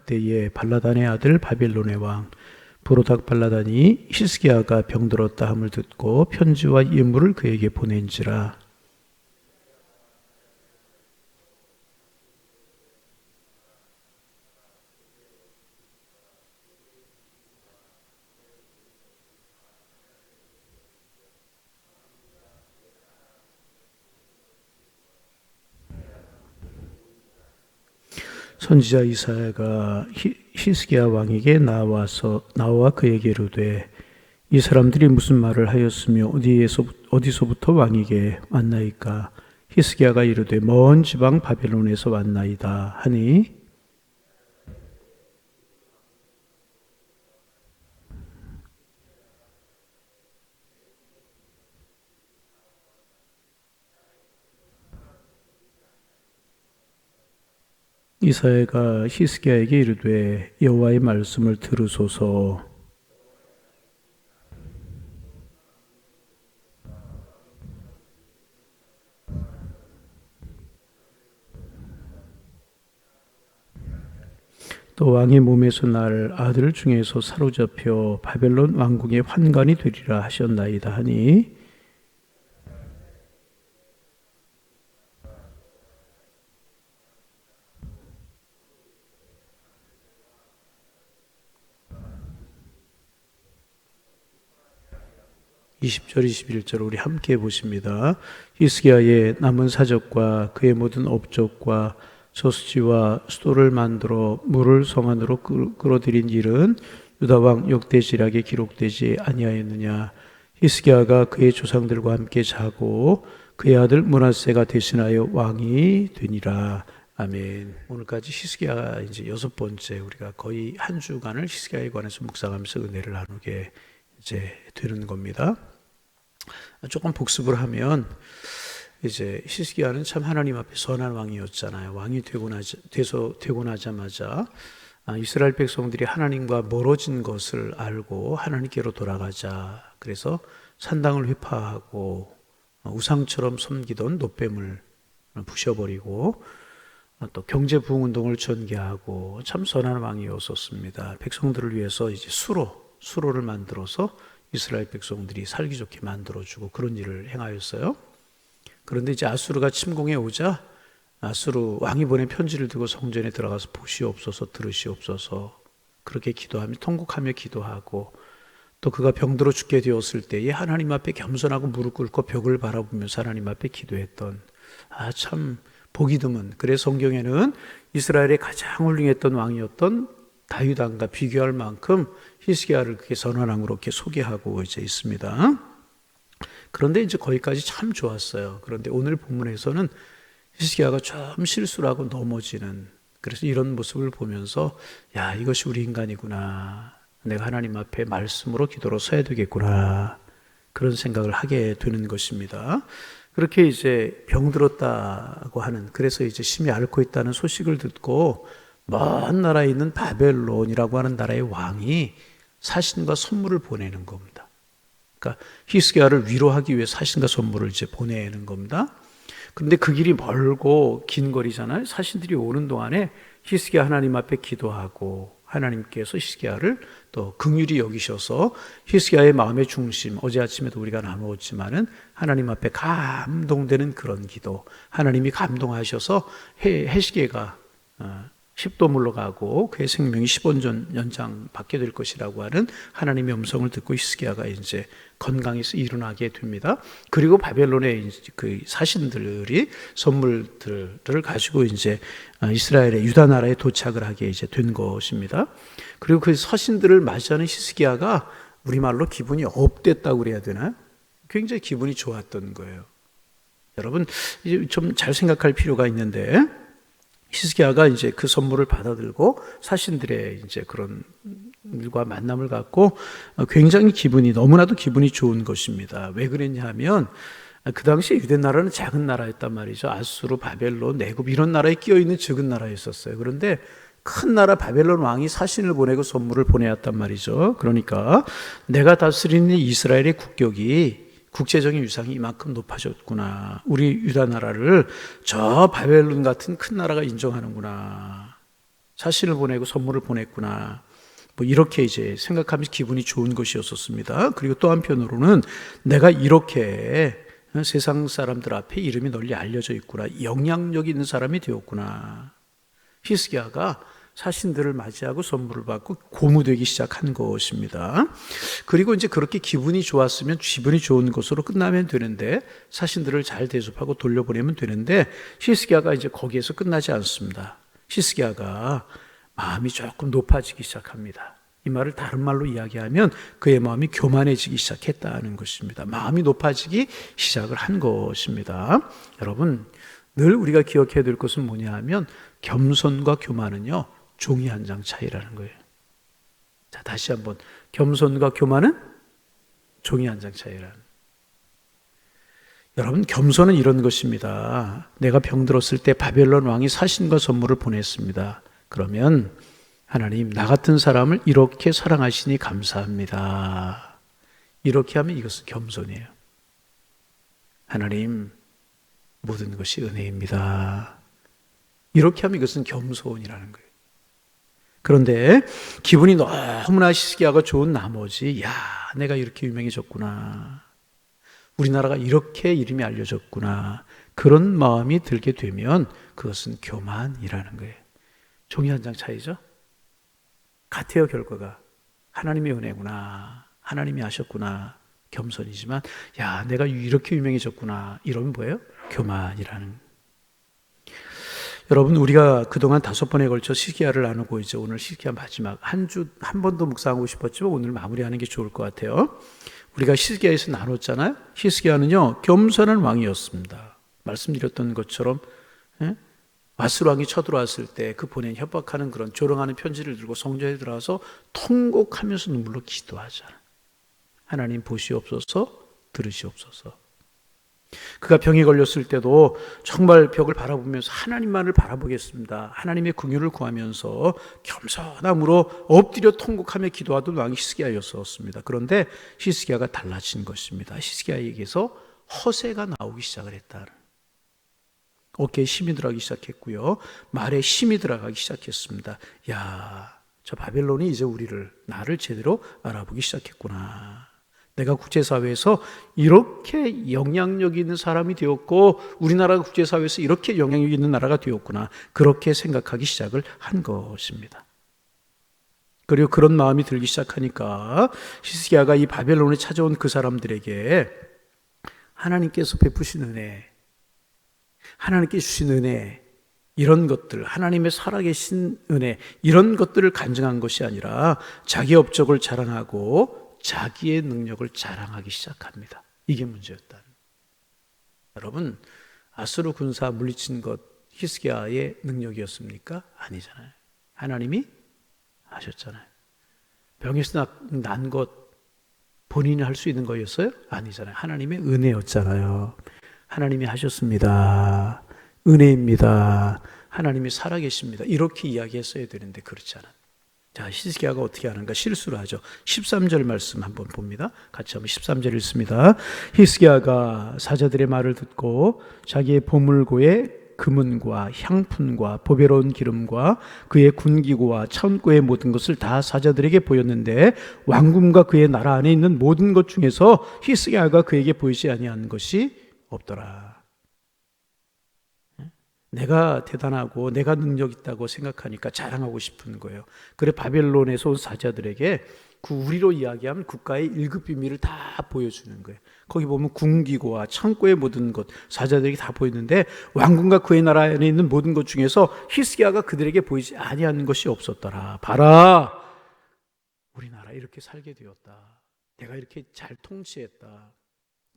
그때에 발라단의 아들 바벨론의 왕 브로닥 발라단이 히스기야가 병들었다 함을 듣고 편지와 예물을 그에게 보낸지라. 선지자 이사야가 히스기야 왕에게 나와 그에게 이르되 이 사람들이 무슨 말을 하였으며 어디서부터 왕에게 왔나이까? 히스기야가 이르되 먼 지방 바벨론에서 왔나이다 하니 이사야가 히스기야에게 이르되 여호와의 말씀을 들으소서. 또 왕의 몸에서 날 아들 중에서 사로잡혀 바벨론 왕궁의 환관이 되리라 하셨나이다 하니 (20절) (21절) 우리 함께 보십니다. 히스기야의 남은 사적과 그의 모든 업적과 저수지와 수도를 만들어 물을 성 안으로 끌어들인 일은 유다 왕 역대지략에 기록되지 아니하였느냐? 히스기야가 그의 조상들과 함께 자고 그의 아들 므낫세가 대신하여 왕이 되니라. 아멘. 오늘까지 히스기야 이제 6번째 우리가 거의 한 주간을 히스기야에 관해서 묵상하면서 은혜를 나누게 이제 되는 겁니다. 조금 복습을 하면 이제 히스기야는 참 하나님 앞에 선한 왕이었잖아요. 왕이 되고 나자마자 이스라엘 백성들이 하나님과 멀어진 것을 알고 하나님께로 돌아가자. 그래서 산당을 회파하고 우상처럼 섬기던 노뱀을 부셔버리고 또 경제 부흥 운동을 전개하고 참 선한 왕이었었습니다. 백성들을 위해서 이제 수로를 만들어서 이스라엘 백성들이 살기 좋게 만들어주고 그런 일을 행하였어요. 그런데 이제 아수르가 침공해 오자 아수르 왕이 보낸 편지를 들고 성전에 들어가서 보시옵소서 들으시옵소서 그렇게 기도하며 통곡하며 기도하고 또 그가 병들어 죽게 되었을 때에 하나님 앞에 겸손하고 무릎 꿇고 벽을 바라보면서 하나님 앞에 기도했던 참 보기 드문, 그래서 성경에는 이스라엘의 가장 훌륭했던 왕이었던 다윗 왕과 비교할 만큼 히스기야를 그렇게 선한 왕으로 이렇게 소개하고 이제 있습니다. 그런데 이제 거기까지 참 좋았어요. 그런데 오늘 본문에서는 히스기야가 좀 실수를 하고 넘어지는, 그래서 이런 모습을 보면서 야, 이것이 우리 인간이구나. 내가 하나님 앞에 말씀으로 기도로 서야 되겠구나. 그런 생각을 하게 되는 것입니다. 그렇게 이제 병들었다고 하는, 그래서 이제 심히 앓고 있다는 소식을 듣고 먼 나라에 있는 바벨론이라고 하는 나라의 왕이 사신과 선물을 보내는 겁니다. 그러니까 히스기야를 위로하기 위해 사신과 선물을 이제 보내는 겁니다. 그런데 그 길이 멀고 긴 거리잖아요. 사신들이 오는 동안에 히스기야 하나님 앞에 기도하고 하나님께서 히스기야를 또 긍휼히 여기셔서 히스기야의 마음의 중심, 어제 아침에도 우리가 나누었지만은 하나님 앞에 감동되는 그런 기도, 하나님이 감동하셔서 히스기야가 10도 물러가고 그의 생명이 10원 연장 받게 될 것이라고 하는 하나님의 음성을 듣고 히스기야가 이제 건강해서 일어나게 됩니다. 그리고 바벨론의 그 사신들이 선물들을 가지고 이제 이스라엘의 유다 나라에 도착을 하게 이제 된 것입니다. 그리고 그 서신들을 맞이하는 히스기야가 우리말로 기분이 업됐다고 그래야 되나요? 굉장히 기분이 좋았던 거예요. 여러분, 이제 좀 잘 생각할 필요가 있는데, 히스기야가 이제 그 선물을 받아들고 사신들의 이제 그런 일과 만남을 갖고 굉장히 너무나도 기분이 좋은 것입니다. 왜 그랬냐 하면 그 당시에 유대 나라는 작은 나라였단 말이죠. 아수르, 바벨론, 내굽 이런 나라에 끼어있는 적은 나라였었어요. 그런데 큰 나라 바벨론 왕이 사신을 보내고 선물을 보내왔단 말이죠. 그러니까 내가 다스리는 이스라엘의 국격이, 국제적인 위상이 이만큼 높아졌구나. 우리 유다 나라를 저 바벨론 같은 큰 나라가 인정하는구나. 사신을 보내고 선물을 보냈구나. 뭐 이렇게 이제 생각하면서 기분이 좋은 것이었었습니다. 그리고 또 한편으로는 내가 이렇게 세상 사람들 앞에 이름이 널리 알려져 있구나. 영향력 있는 사람이 되었구나. 히스기야가 사신들을 맞이하고 선물을 받고 고무되기 시작한 것입니다. 그리고 이제 그렇게 기분이 좋았으면 기분이 좋은 것으로 끝나면 되는데, 사신들을 잘 대접하고 돌려보내면 되는데, 히스기야가 이제 거기에서 끝나지 않습니다. 히스기야가 마음이 조금 높아지기 시작합니다. 이 말을 다른 말로 이야기하면 그의 마음이 교만해지기 시작했다는 것입니다. 마음이 높아지기 시작을 한 것입니다. 여러분, 늘 우리가 기억해야 될 것은 뭐냐 하면 겸손과 교만은요, 종이 한 장 차이라는 거예요. 자, 다시 한번, 겸손과 교만은 종이 한 장 차이라는. 여러분, 겸손은 이런 것입니다. 내가 병들었을 때 바벨론 왕이 사신과 선물을 보냈습니다. 그러면 하나님, 나 같은 사람을 이렇게 사랑하시니 감사합니다. 이렇게 하면 이것은 겸손이에요. 하나님, 모든 것이 은혜입니다. 이렇게 하면 이것은 겸손이라는 거예요. 그런데 기분이 너무나 히스기야가 좋은 나머지, 야, 내가 이렇게 유명해졌구나. 우리나라가 이렇게 이름이 알려졌구나. 그런 마음이 들게 되면 그것은 교만이라는 거예요. 종이 한 장 차이죠? 같아요, 결과가. 하나님의 은혜구나. 하나님이 하셨구나. 겸손이지만, 야, 내가 이렇게 유명해졌구나. 이러면 뭐예요? 교만이라는. 여러분, 우리가 그동안 5번에 걸쳐 히스기야를 나누고 이제 오늘 히스기야 마지막 한 번 더 묵상하고 싶었지만 오늘 마무리하는 게 좋을 것 같아요. 우리가 히스기야에서 나눴잖아요. 히스기야는요, 겸손한 왕이었습니다. 말씀드렸던 것처럼 아스루 왕이 쳐들어왔을 때 그 보낸 협박하는 그런 조롱하는 편지를 들고 성전에 들어와서 통곡하면서 눈물로 기도하잖아요. 하나님 보시옵소서, 들으시옵소서. 그가 병에 걸렸을 때도 정말 벽을 바라보면서 하나님만을 바라보겠습니다. 하나님의 긍휼을 구하면서 겸손함으로 엎드려 통곡하며 기도하던 왕이 히스기야였었습니다. 그런데 히스기야가 달라진 것입니다. 히스기야에게서 허세가 나오기 시작을 했다. 어깨에 힘이 들어가기 시작했고요. 말에 힘이 들어가기 시작했습니다. 야, 저 바벨론이 이제 나를 제대로 알아보기 시작했구나. 내가 국제사회에서 이렇게 영향력 있는 사람이 되었고 우리나라가 국제사회에서 이렇게 영향력 있는 나라가 되었구나. 그렇게 생각하기 시작을 한 것입니다. 그리고 그런 마음이 들기 시작하니까 히스기야가 이 바벨론에 찾아온 그 사람들에게 하나님께서 베푸신 은혜, 하나님께 주신 은혜, 이런 것들, 하나님의 살아계신 은혜, 이런 것들을 간증한 것이 아니라 자기 업적을 자랑하고 자기의 능력을 자랑하기 시작합니다. 이게 문제였다. 여러분, 아수르 군사 물리친 것 히스기야의 능력이었습니까? 아니잖아요. 하나님이 하셨잖아요. 병에서 난 것 본인이 할 수 있는 거였어요? 아니잖아요. 하나님의 은혜였잖아요. 하나님이 하셨습니다. 은혜입니다. 하나님이 살아계십니다. 이렇게 이야기했어야 되는데 그렇지 않아요. 자, 히스기야가 어떻게 하는가? 실수를 하죠. 13절 말씀 한번 봅니다. 같이 한번 13절 읽습니다. 히스기야가 사자들의 말을 듣고 자기의 보물고에 금은과 향품과 보배로운 기름과 그의 군기구와 창고의 모든 것을 다 사자들에게 보였는데 왕궁과 그의 나라 안에 있는 모든 것 중에서 히스기야가 그에게 보이지 아니한 것이 없더라. 내가 대단하고 내가 능력 있다고 생각하니까 자랑하고 싶은 거예요. 그래 바벨론에서 온 사자들에게 그 우리로 이야기하면 국가의 1급 비밀을 다 보여주는 거예요. 거기 보면 궁기고와 창고의 모든 것 사자들에게 다 보였는데 왕궁과 그의 나라 안에 있는 모든 것 중에서 히스기야가 그들에게 보이지 아니하는 것이 없었더라. 봐라, 우리나라 이렇게 살게 되었다. 내가 이렇게 잘 통치했다.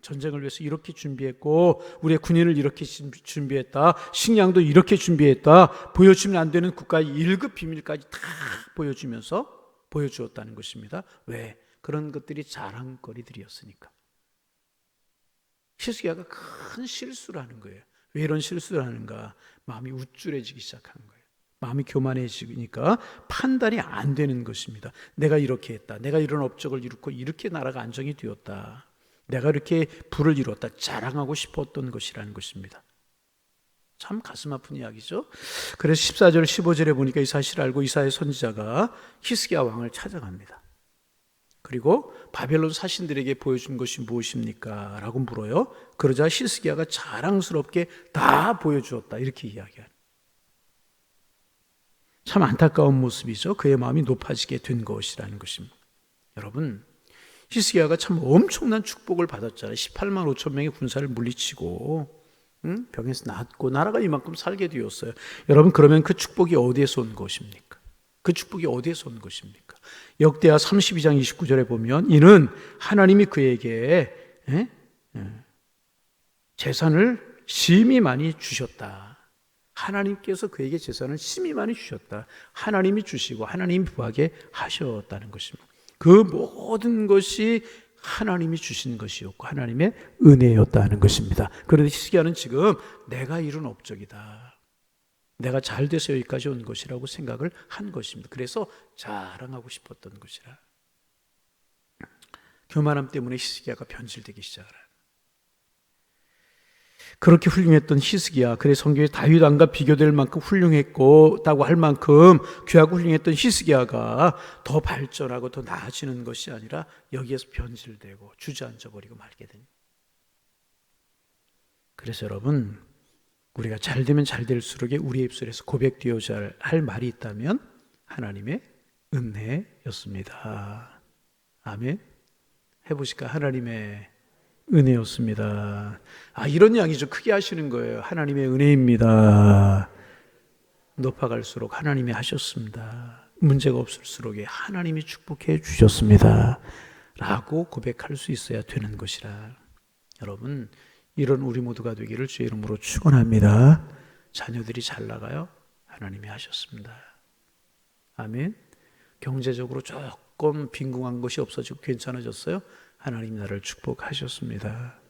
전쟁을 위해서 이렇게 준비했고 우리의 군인을 이렇게 준비했다. 식량도 이렇게 준비했다. 보여주면 안 되는 국가의 1급 비밀까지 다 보여주었다는 것입니다. 왜? 그런 것들이 자랑거리들이었으니까. 히스기야가 큰 실수를 하는 거예요. 왜 이런 실수를 하는가? 마음이 우쭐해지기 시작한 거예요. 마음이 교만해지니까 판단이 안 되는 것입니다. 내가 이렇게 했다. 내가 이런 업적을 이루고 이렇게 나라가 안정이 되었다. 내가 이렇게 부를 이루었다. 자랑하고 싶었던 것이라는 것입니다. 참 가슴 아픈 이야기죠. 그래서 14절 15절에 보니까 이 사실을 알고 이사야 선지자가 히스기야 왕을 찾아갑니다. 그리고 바벨론 사신들에게 보여준 것이 무엇입니까? 라고 물어요. 그러자 히스기야가 자랑스럽게 다 보여주었다, 이렇게 이야기하는, 참 안타까운 모습이죠. 그의 마음이 높아지게 된 것이라는 것입니다. 여러분, 히스기야가 참 엄청난 축복을 받았잖아요. 18만 5천 명의 군사를 물리치고 병에서 낫고 나라가 이만큼 살게 되었어요. 여러분, 그러면 그 축복이 어디에서 온 것입니까? 그 축복이 어디에서 온 것입니까? 역대하 32장 29절에 보면 이는 하나님이 그에게 재산을 심히 많이 주셨다. 하나님께서 그에게 재산을 심히 많이 주셨다. 하나님이 주시고 하나님이 부하게 하셨다는 것입니다. 그 모든 것이 하나님이 주신 것이었고 하나님의 은혜였다는 것입니다. 그런데 히스기야는 지금 내가 이룬 업적이다, 내가 잘 돼서 여기까지 온 것이라고 생각을 한 것입니다. 그래서 자랑하고 싶었던 것이라. 교만함 때문에 히스기야가 변질되기 시작을 합니다. 그렇게 훌륭했던 히스기야, 그래서 성경에 다윗 왕과 비교될 만큼 훌륭했다고 할 만큼 귀하고 훌륭했던 히스기야가 더 발전하고 더 나아지는 것이 아니라 여기에서 변질되고 주저앉아 버리고 말게 됩니다. 그래서 여러분, 우리가 잘 되면 잘 될수록 우리의 입술에서 고백되어야 할 말이 있다면 하나님의 은혜였습니다. 아멘. 해보실까? 하나님의 은혜였습니다. 이런 이야기죠. 크게 하시는 거예요. 하나님의 은혜입니다. 높아갈수록 하나님이 하셨습니다. 문제가 없을수록 하나님이 축복해 주셨습니다. 라고 고백할 수 있어야 되는 것이라. 여러분, 이런 우리 모두가 되기를 주의 이름으로 축원합니다. 자녀들이 잘 나가요? 하나님이 하셨습니다. 아멘. 경제적으로 조금 빈궁한 것이 없어지고 괜찮아졌어요? 하나님 나를 축복하셨습니다.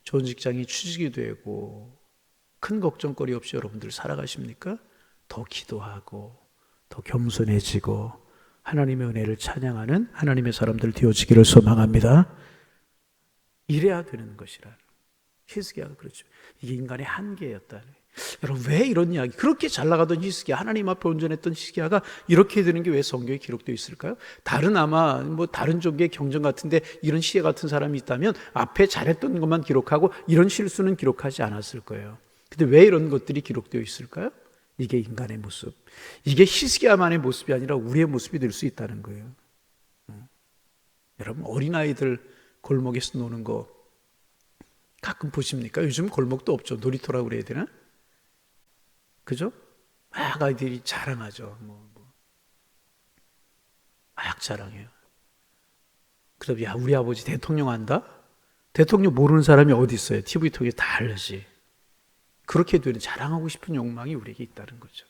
좋은 직장이 취직이 되고 큰 걱정거리 없이 여러분들 살아가십니까? 더 기도하고 더 겸손해지고 하나님의 은혜를 찬양하는 하나님의 사람들 되어지기를 소망합니다. 이래야 되는 것이라. 히스기야가 그렇죠. 이게 인간의 한계였다. 여러분, 왜 이런 이야기, 그렇게 잘 나가던 히스기야, 하나님 앞에 온전했던 히스기야가 이렇게 되는 게 왜 성경에 기록되어 있을까요? 다른 종교의 경전 같은데 이런 시에 같은 사람이 있다면 앞에 잘했던 것만 기록하고 이런 실수는 기록하지 않았을 거예요. 근데 왜 이런 것들이 기록되어 있을까요? 이게 인간의 모습, 이게 히스기야만의 모습이 아니라 우리의 모습이 될 수 있다는 거예요. 여러분, 어린아이들 골목에서 노는 거 가끔 보십니까? 요즘 골목도 없죠. 놀이터라고 그래야 되나? 그죠? 막 아이들이 자랑하죠. 막 자랑해요. 그럼 야, 우리 아버지 대통령 한다? 대통령 모르는 사람이 어디 있어요? TV 통해 다 알지. 그렇게 되는 자랑하고 싶은 욕망이 우리에게 있다는 거죠.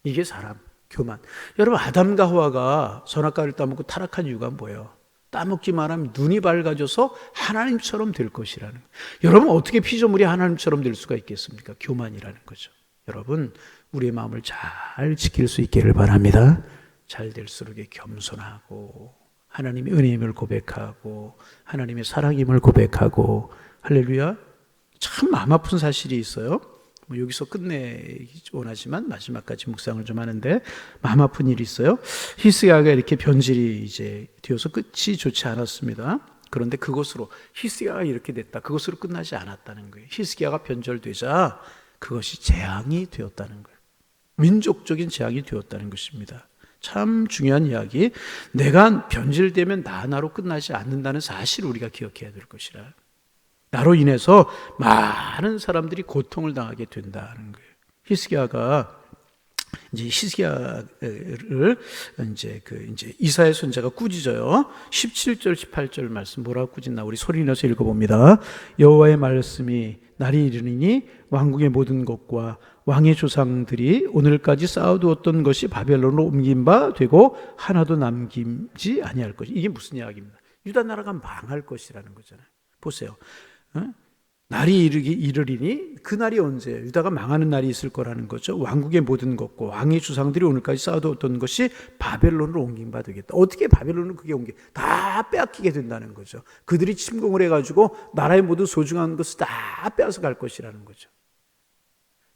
이게 사람, 교만. 여러분, 아담과 하와가 선악과를 따먹고 타락한 이유가 뭐예요? 따먹기만 하면 눈이 밝아져서 하나님처럼 될 것이라는 거예요. 여러분, 어떻게 피조물이 하나님처럼 될 수가 있겠습니까? 교만이라는 거죠. 여러분, 우리의 마음을 잘 지킬 수 있기를 바랍니다. 잘 될수록 겸손하고 하나님의 은혜임을 고백하고 하나님의 사랑임을 고백하고, 할렐루야. 참 마음 아픈 사실이 있어요. 여기서 끝내기 원하지만 마지막까지 묵상을 좀 하는데, 마음 아픈 일이 있어요. 히스기야가 이렇게 변질이 이제 되어서 끝이 좋지 않았습니다. 그런데 그것으로, 히스기야가 이렇게 됐다, 그것으로 끝나지 않았다는 거예요. 히스기야가 변절되자 그것이 재앙이 되었다는 거예요. 민족적인 재앙이 되었다는 것입니다. 참 중요한 이야기. 내가 변질되면 나 하나로 끝나지 않는다는 사실을 우리가 기억해야 될 것이라. 나로 인해서 많은 사람들이 고통을 당하게 된다는 거예요. 히스기야를 이제 이사야 선지자가 꾸짖어요. 17절 18절 말씀 뭐라고 꾸짖나 우리 소리 내서 읽어봅니다. 여호와의 말씀이 날이 이르니 왕국의 모든 것과 왕의 조상들이 오늘까지 쌓아두었던 것이 바벨론으로 옮긴 바 되고 하나도 남김지 아니할 것이. 이게 무슨 이야기입니다? 유다 나라가 망할 것이라는 거잖아요. 보세요. 날이 이르리니, 그 날이 언제예요? 유다가 망하는 날이 있을 거라는 거죠. 왕국의 모든 것과 왕의 주상들이 오늘까지 쌓아두었던 것이 바벨론으로 옮긴 바 되겠다. 어떻게 바벨론으로 그게 다 빼앗기게 된다는 거죠. 그들이 침공을 해가지고 나라의 모든 소중한 것을 다 빼앗아 갈 것이라는 거죠.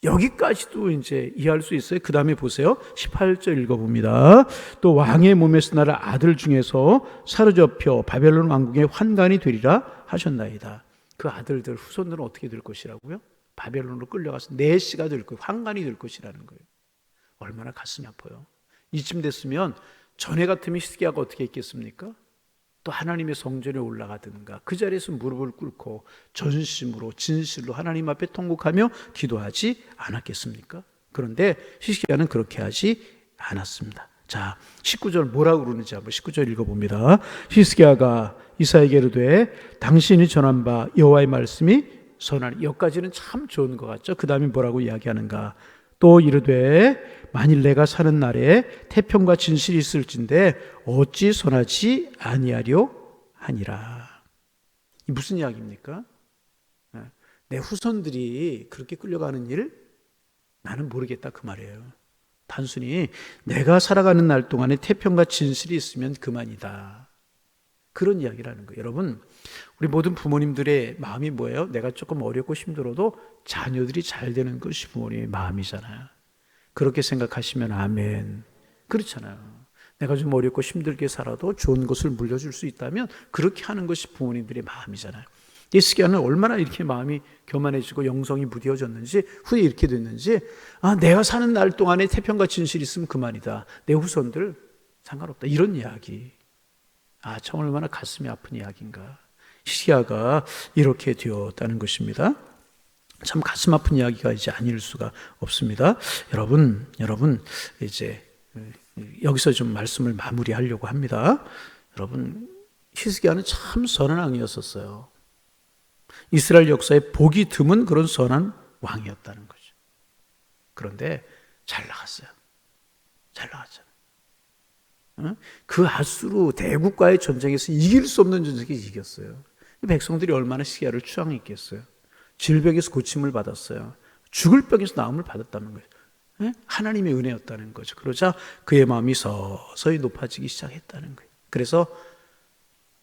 여기까지도 이제 이해할 수 있어요. 그 다음에 보세요. 18절 읽어봅니다. 또 왕의 몸에서 나를 아들 중에서 사로잡혀 바벨론 왕국의 환관이 되리라 하셨나이다. 그 아들들, 후손들은 어떻게 될 것이라고요? 바벨론으로 끌려가서 내시가 될 것, 환관이 될 것이라는 거예요. 얼마나 가슴이 아파요. 이쯤 됐으면 전에 같으면 히스기야가 어떻게 했겠습니까? 또 하나님의 성전에 올라가든가 그 자리에서 무릎을 꿇고 전심으로 진실로 하나님 앞에 통곡하며 기도하지 않았겠습니까? 그런데 히스기야는 그렇게 하지 않았습니다. 자, 19절 뭐라고 그러는지 한번 19절 읽어봅니다. 히스기야가 이사야에게 이르되 당신이 전한 바 여호와의 말씀이 선하니, 여기까지는 참 좋은 것 같죠. 그 다음에 뭐라고 이야기하는가? 또 이르되 만일 내가 사는 날에 태평과 진실이 있을진데 어찌 선하지 아니하려 하니라. 이 무슨 이야기입니까? 내 후손들이 그렇게 끌려가는 일 나는 모르겠다 그 말이에요. 단순히 내가 살아가는 날 동안에 태평과 진실이 있으면 그만이다. 그런 이야기라는 거예요. 여러분, 우리 모든 부모님들의 마음이 뭐예요? 내가 조금 어렵고 힘들어도 자녀들이 잘 되는 것이 부모님의 마음이잖아요. 그렇게 생각하시면 아멘. 그렇잖아요. 내가 좀 어렵고 힘들게 살아도 좋은 것을 물려줄 수 있다면 그렇게 하는 것이 부모님들의 마음이잖아요. 히스기야는 얼마나 이렇게 마음이 교만해지고 영성이 무뎌졌는지, 후에 이렇게 됐는지, 내가 사는 날 동안에 태평과 진실이 있으면 그만이다. 내 후손들 상관없다. 이런 이야기. 참 얼마나 가슴이 아픈 이야기인가. 히스기야가 이렇게 되었다는 것입니다. 참 가슴 아픈 이야기가 이제 아닐 수가 없습니다. 여러분, 이제 여기서 좀 말씀을 마무리하려고 합니다. 여러분, 히스기야는 참 선한 왕이었었어요. 이스라엘 역사에 보기 드문 그런 선한 왕이었다는 거죠. 그런데 잘 나갔어요. 잘 나갔잖아요. 그 아수르 대국과의 전쟁에서 이길 수 없는 전쟁에 이겼어요. 백성들이 얼마나 히스기야를 추앙했겠어요. 질병에서 고침을 받았어요. 죽을 병에서 나음을 받았다는 거예요. 하나님의 은혜였다는 거죠. 그러자 그의 마음이 서서히 높아지기 시작했다는 거예요. 그래서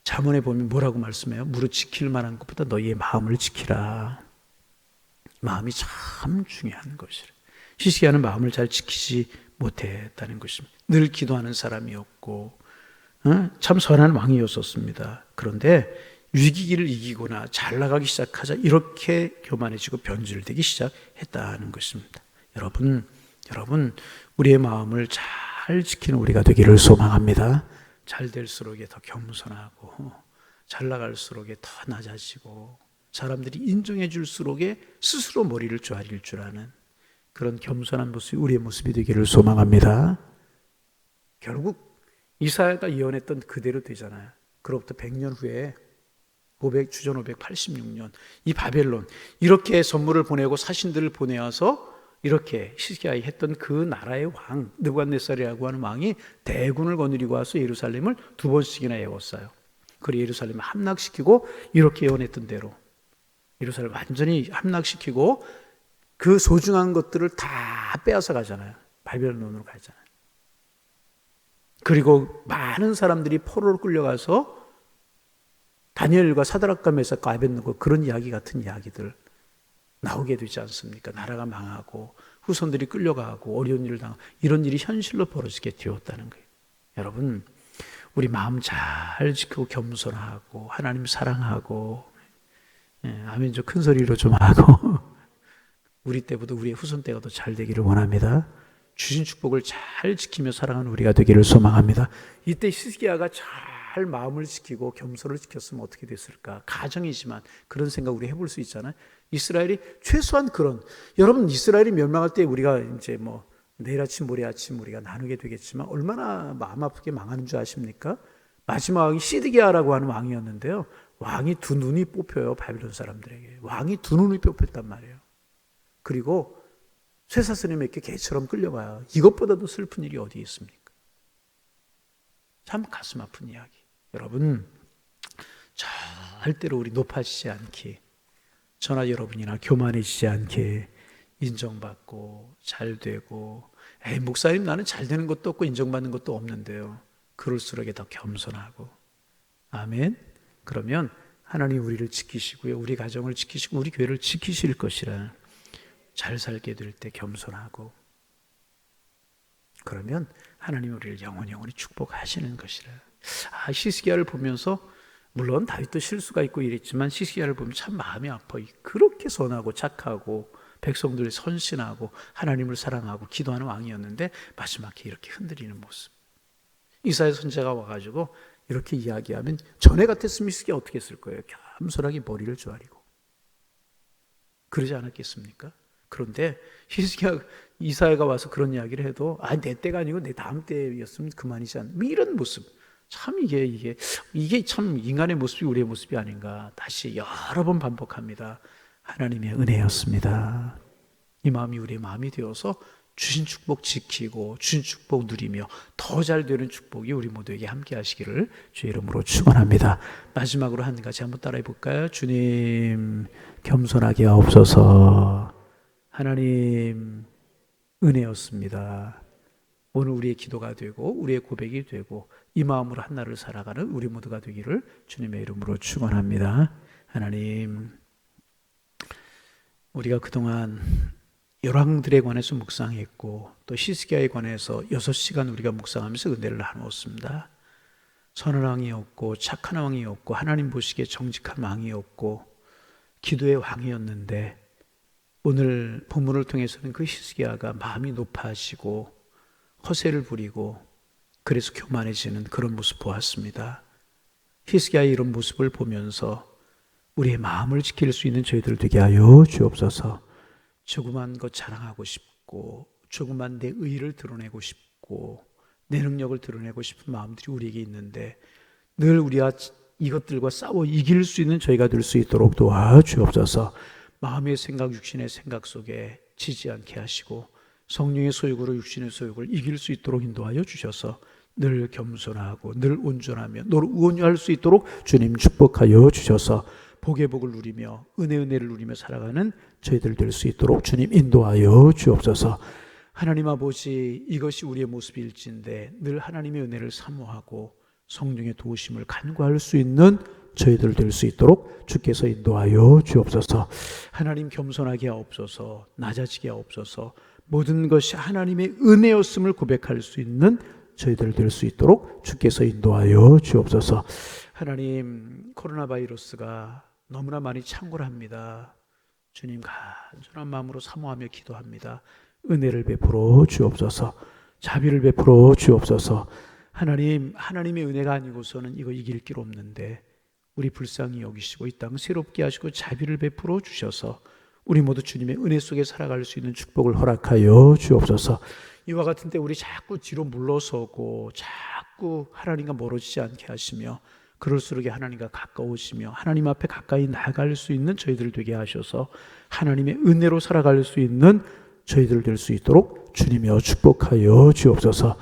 잠언에 보면 뭐라고 말씀해요? 무릇 지킬 만한 것보다 너희의 마음을 지키라. 마음이 참 중요한 것이라. 히스기야는 마음을 잘 지키지 못했다는 것입니다. 늘 기도하는 사람이었고 참 선한 왕이었었습니다. 그런데 위기를 이기거나 잘 나가기 시작하자 이렇게 교만해지고 변질되기 시작했다는 것입니다. 여러분, 우리의 마음을 잘 지키는 우리가 되기를 소망합니다. 잘 될수록에 더 겸손하고, 잘 나갈수록에 더 낮아지고, 사람들이 인정해 줄수록에 스스로 머리를 조아릴 줄 아는 그런 겸손한 모습이 우리의 모습이 되기를 소망합니다. 결국 이사야가 예언했던 그대로 되잖아요. 그로부터 100년 후에 주전 586년 이 바벨론 이렇게 선물을 보내고 사신들을 보내어서 이렇게 히스기야가 했던 그 나라의 왕 느부갓네살이라고 하는 왕이 대군을 거느리고 와서 예루살렘을 2번씩이나 에웠어요. 그리고 예루살렘을 함락시키고 이렇게 예언했던 대로 예루살렘을 완전히 함락시키고 그 소중한 것들을 다 빼앗아 가잖아요. 바벨론으로 가잖아요. 그리고 많은 사람들이 포로로 끌려가서 다니엘과 사드락과 메삭과 아벳느고 그런 이야기 같은 이야기들 나오게 되지 않습니까? 나라가 망하고 후손들이 끌려가고 어려운 일을 당하고 이런 일이 현실로 벌어지게 되었다는 거예요. 여러분, 우리 마음 잘 지키고 겸손하고 하나님 사랑하고 아멘 좀 큰 소리로 좀 하고 우리 때보다 우리의 후손 때가 더 잘 되기를 원합니다. 주신 축복을 잘 지키며 살아가는 우리가 되기를 소망합니다. 이때 히스기야가 잘 마음을 지키고 겸손을 지켰으면 어떻게 됐을까? 가정이지만 그런 생각 우리 해볼 수 있잖아요. 이스라엘이 최소한 그런, 여러분 이스라엘이 멸망할 때 우리가 이제 내일 아침 모레 아침 우리가 나누게 되겠지만 얼마나 마음 아프게 망하는 줄 아십니까? 마지막 왕이 시드기야라고 하는 왕이었는데요. 왕이 두 눈이 뽑혀요. 바빌론 사람들에게. 왕이 두 눈이 뽑혔단 말이에요. 그리고 쇠사슬님에게 개처럼 끌려가요. 이것보다도 슬픈 일이 어디 있습니까? 참 가슴 아픈 이야기. 여러분, 절대로 우리 높아지지 않게, 저나 여러분이나 교만해지지 않게 인정받고 잘 되고, 목사님 나는 잘 되는 것도 없고 인정받는 것도 없는데요. 그럴수록에 더 겸손하고, 아멘. 그러면 하나님 우리를 지키시고요, 우리 가정을 지키시고 우리 교회를 지키실 것이라. 잘 살게 될 때 겸손하고, 그러면 하나님 우리를 영원히 축복하시는 것이라. 히스기야를 보면서 물론 다윗도 실수가 있고 이랬지만 히스기야를 보면 참 마음이 아파요. 그렇게 선하고 착하고 백성들이 선신하고 하나님을 사랑하고 기도하는 왕이었는데 마지막에 이렇게 흔들리는 모습. 이사야 선지자가 와가지고 이렇게 이야기하면 전에 같았으면 히스기야 어떻게 했을 거예요? 겸손하게 머리를 조아리고 그러지 않았겠습니까? 그런데 히스기야 이사야가 와서 그런 이야기를 해도 내 때가 아니고 내 다음 때였으면 그만이지 않나, 이런 모습. 참 이게 참 인간의 모습이 우리의 모습이 아닌가 다시 여러 번 반복합니다. 하나님의 은혜였습니다. 이 마음이 우리의 마음이 되어서 주신 축복 지키고 주신 축복 누리며 더 잘 되는 축복이 우리 모두에게 함께 하시기를 주의 이름으로 축원합니다. 마지막으로 한 가지 한번 따라해 볼까요? 주님 겸손하게 하옵소서. 하나님 은혜였습니다. 오늘 우리의 기도가 되고 우리의 고백이 되고 이 마음으로 한날을 살아가는 우리 모두가 되기를 주님의 이름으로 축원합니다. 하나님, 우리가 그동안 열왕들에 관해서 묵상했고 또 히스기야에 관해서 6시간 우리가 묵상하면서 은혜를 나누었습니다. 선한 왕이었고 착한 왕이었고 하나님 보시기에 정직한 왕이었고 기도의 왕이었는데, 오늘 본문을 통해서는 그 히스기야가 마음이 높아지고 허세를 부리고 그래서 교만해지는 그런 모습 보았습니다. 히스기야의 이런 모습을 보면서 우리의 마음을 지킬 수 있는 저희들 되게 하여 주옵소서. 조그만 것 자랑하고 싶고 조그만 내 의의를 드러내고 싶고 내 능력을 드러내고 싶은 마음들이 우리에게 있는데 늘 우리가 이것들과 싸워 이길 수 있는 저희가 될 수 있도록 도와주옵소서. 마음의 생각, 육신의 생각 속에 지지 않게 하시고 성령의 소욕으로 육신의 소욕을 이길 수 있도록 인도하여 주셔서 늘 겸손하고 늘 온전하며 늘 온유할 수 있도록 주님 축복하여 주셔서 복의 복을 누리며 은혜를 누리며 살아가는 저희들 될 수 있도록 주님 인도하여 주옵소서. 하나님 아버지, 이것이 우리의 모습일진데 늘 하나님의 은혜를 사모하고 성령의 도우심을 간구할 수 있는 저희들 될 수 있도록 주께서 인도하여 주옵소서. 하나님 겸손하게 하옵소서. 낮아지게 하옵소서. 모든 것이 하나님의 은혜였음을 고백할 수 있는 저희들 될 수 있도록 주께서 인도하여 주옵소서. 하나님, 코로나 바이러스가 너무나 많이 창궐합니다. 주님 간절한 마음으로 사모하며 기도합니다. 은혜를 베풀어 주옵소서. 자비를 베풀어 주옵소서. 하나님, 하나님의 은혜가 아니고서는 이거 이길 길 없는데 우리 불쌍히 여기시고 이 땅 새롭게 하시고 자비를 베풀어 주셔서 우리 모두 주님의 은혜 속에 살아갈 수 있는 축복을 허락하여 주옵소서. 이와 같은 때 우리 자꾸 뒤로 물러서고 자꾸 하나님과 멀어지지 않게 하시며 그럴수록 하나님과 가까우시며 하나님 앞에 가까이 나아갈 수 있는 저희들 되게 하셔서 하나님의 은혜로 살아갈 수 있는 저희들 될 수 있도록 주님이여 축복하여 주옵소서.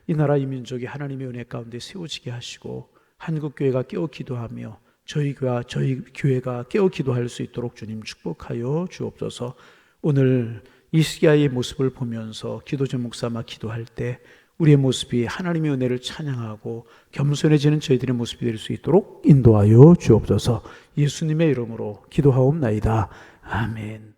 이 나라 이 민족이 하나님의 은혜 가운데 세워지게 하시고 한국교회가 깨어 기도하며 저희 교회가 깨어 기도할 수 있도록 주님 축복하여 주옵소서. 오늘 히스기야의 모습을 보면서 기도 제목 삼아 기도할 때 우리의 모습이 하나님의 은혜를 찬양하고 겸손해지는 저희들의 모습이 될 수 있도록 인도하여 주옵소서. 예수님의 이름으로 기도하옵나이다. 아멘.